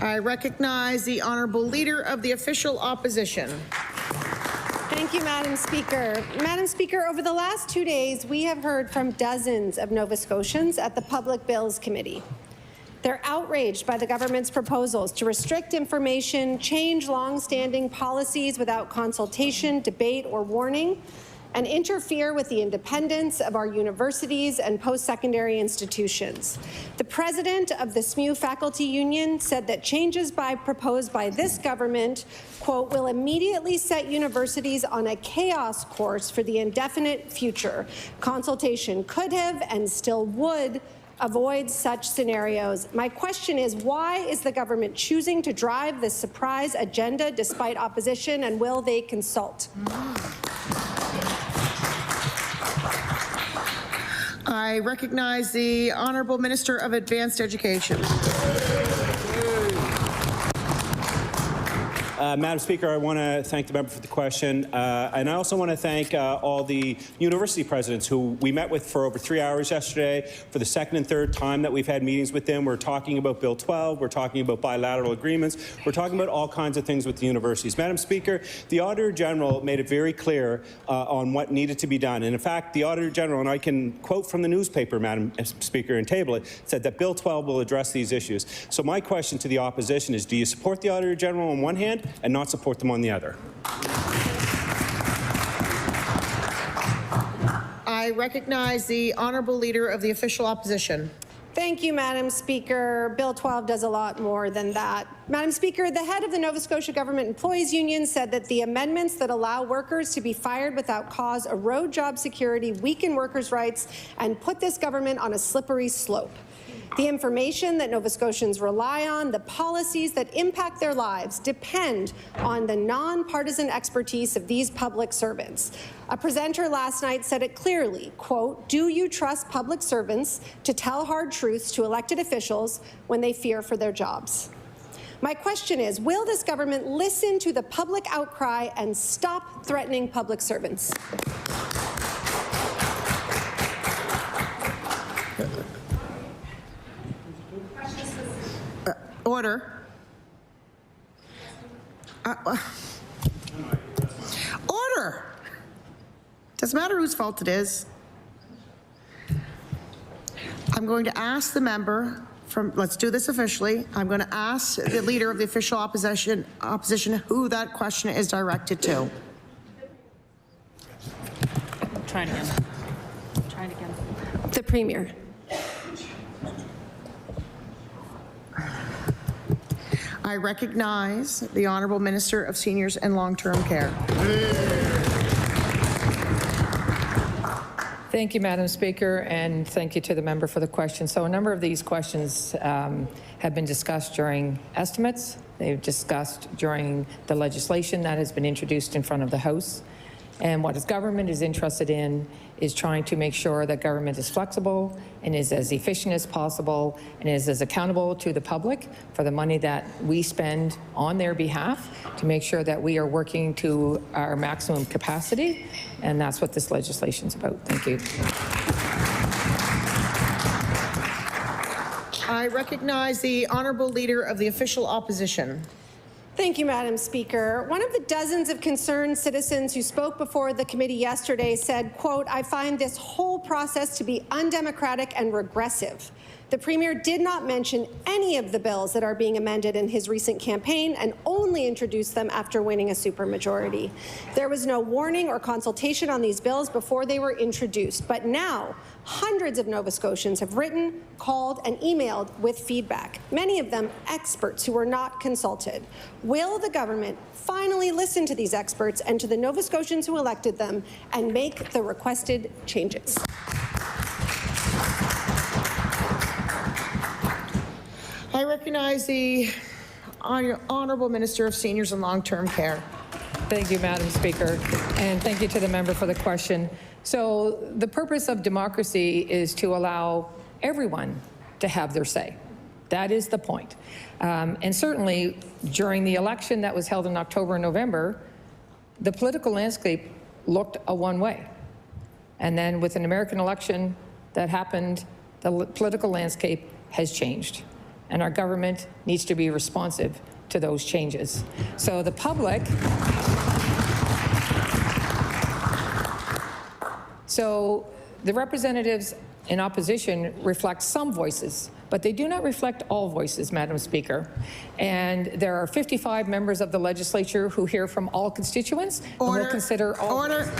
I recognize the Honourable Leader of the Official Opposition. Thank you, Madam Speaker. Madam Speaker, over the last 2 days, we have heard from dozens of Nova Scotians at the Public Bills Committee. They're outraged by the government's proposals to restrict information, change long-standing policies without consultation, debate, or warning, and interfere with the independence of our universities and post-secondary institutions. The president of the SMU Faculty Union said that changes proposed by this government, quote, will immediately set universities on a chaos course for the indefinite future. Consultation could have and still would avoid such scenarios. My question is, why is the government choosing to drive this surprise agenda despite opposition, and will they consult? I recognize the Honourable Minister of Advanced Education. Madam Speaker, I want to thank the member for the question, and I also want to thank all the university presidents who we met with for over 3 hours yesterday. For the second and third time that we've had meetings with them, we're talking about Bill 12, we're talking about bilateral agreements, we're talking about all kinds of things with the universities. Madam Speaker, the Auditor General made it very clear on what needed to be done. And in fact, the Auditor General, and I can quote from the newspaper, Madam Speaker, and table it, said that Bill 12 will address these issues. So my question to the opposition is, do you support the Auditor General on one hand and not support them on the other? I recognize the Honourable Leader of the Official Opposition. Thank you, Madam Speaker. Bill 12 does a lot more than that. Madam Speaker, the head of the Nova Scotia Government Employees Union said that the amendments that allow workers to be fired without cause erode job security, weaken workers' rights, and put this government on a slippery slope. The information that Nova Scotians rely on, the policies that impact their lives, depend on the non-partisan expertise of these public servants. A presenter last night said it clearly, quote, do you trust public servants to tell hard truths to elected officials when they fear for their jobs? My question is, will this government listen to the public outcry and stop threatening public servants? Order. Order. Doesn't matter whose fault it is. I'm going to ask the member from, let's do this officially. I'm going to ask the Leader of the Official Opposition who that question is directed to. Try it again. Try it again. The Premier. I recognize the Honourable Minister of Seniors and Long-Term Care. Thank you, Madam Speaker, and thank you to the member for the question. So a number of these questions have been discussed during estimates. They've discussed during the legislation that has been introduced in front of the House. And what this government is interested in is trying to make sure that government is flexible and is as efficient as possible and is as accountable to the public for the money that we spend on their behalf to make sure that we are working to our maximum capacity. And that's what this legislation is about. Thank you. I recognize the Honourable Leader of the Official Opposition. Thank you, Madam Speaker. One of the dozens of concerned citizens who spoke before the committee yesterday said, quote, I find this whole process to be undemocratic and regressive. The Premier did not mention any of the bills that are being amended in his recent campaign and only introduced them after winning a supermajority. There was no warning or consultation on these bills before they were introduced, but now hundreds of Nova Scotians have written, called, and emailed with feedback, many of them experts who were not consulted. Will the government finally listen to these experts and to the Nova Scotians who elected them and make the requested changes? I recognize the Honourable Minister of Seniors and Long-Term Care. Thank you, Madam Speaker, and thank you to the member for the question. So the purpose of democracy is to allow everyone to have their say. That is the point. And certainly during the election that was held in October and November, the political landscape looked a one way. And then with an American election that happened, the political landscape has changed. and our government needs to be responsive to those changes. So the public, so the representatives in opposition reflect some voices, but they do not reflect all voices, Madam Speaker. And there are 55 members of the legislature who hear from all constituents and will consider all. Order.